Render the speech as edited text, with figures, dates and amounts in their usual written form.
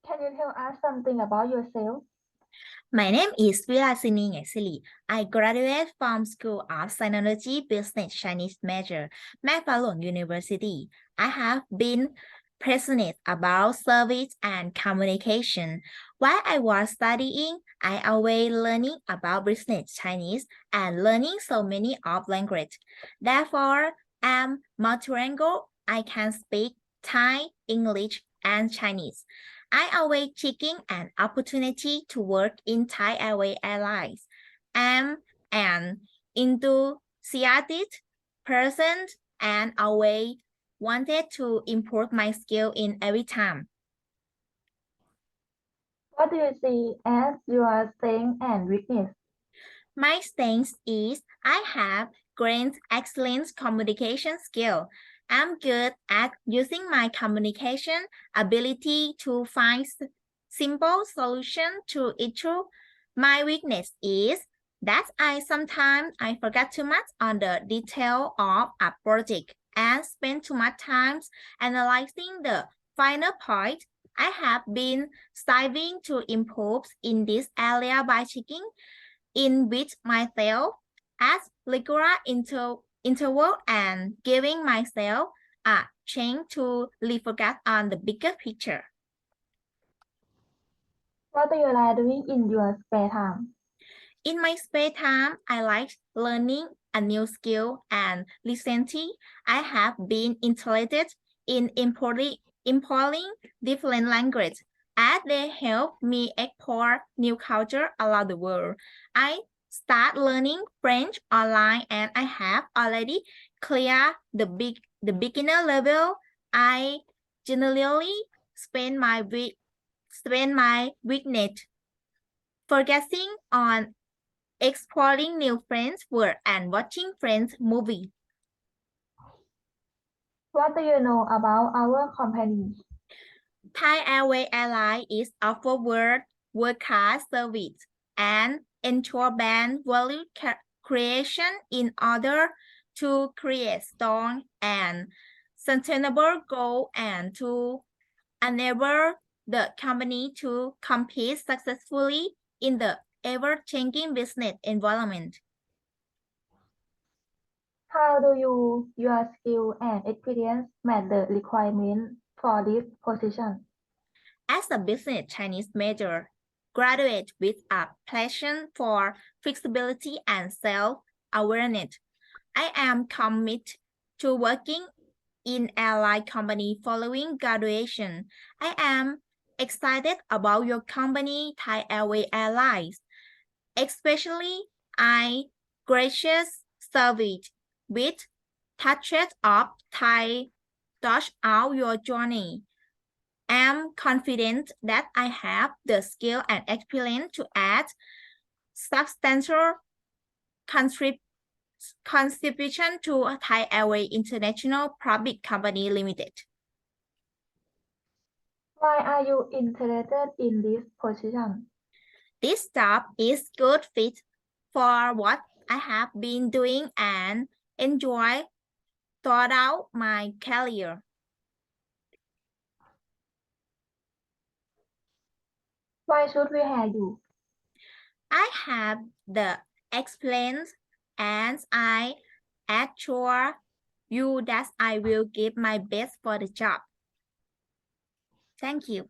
Can you tell us something about yourself? My name is Vilasini Ngesili. I graduated from School of Sinology Business Chinese major, Macfarlane University. I have been passionate about service and communication. While I was studying, I always learning about business Chinese and learning so many of language. Therefore, I'm multilingual. I can speak Thai, English, and Chinese. I always seeking an opportunity to work in Thai Airway Airlines. I'm an enthusiastic person and always wanted to improve my skill in every time. What do you see as your strength and weakness? My strength is I have great excellent communication skill. I'm good at using my communication ability to find simple solution to issue. My weakness is that I forget too much on the detail of a project and spend too much time analyzing the final point. I have been striving to improve in this area by checking in with myself as regular interval and giving myself a chance to refocus on the bigger picture. What do you like doing in your spare time? In my spare time, I like learning a new skill and recently I have been interested in importing different languages as they help me explore new culture around the world. I start learning French online and I have already cleared the beginner level. I generally spend my weekend focusing on exploring new friends world and watching friends movie. What do you know about our company? Thai Airway Airline is offer world-class service and ensure brand value creation in order to create strong and sustainable goal and to enable the company to compete successfully in the ever-changing business environment. How do your skill and experience match the requirement for this position? As a business Chinese major, graduate with a passion for flexibility and self-awareness, I am committed to working in airline company following graduation. I am excited about your company, Thai Airway Airlines, especially I gracious service with touches of Thai throughout your journey. Am confident that I have the skill and experience to add substantial contrib contribution to Thai Airway International Public Company Limited. Why are you interested in this position? This job is good fit for what I have been doing and enjoy throughout my career. Why should we hire you? I have the experience and I assure you that I will give my best for the job. Thank you.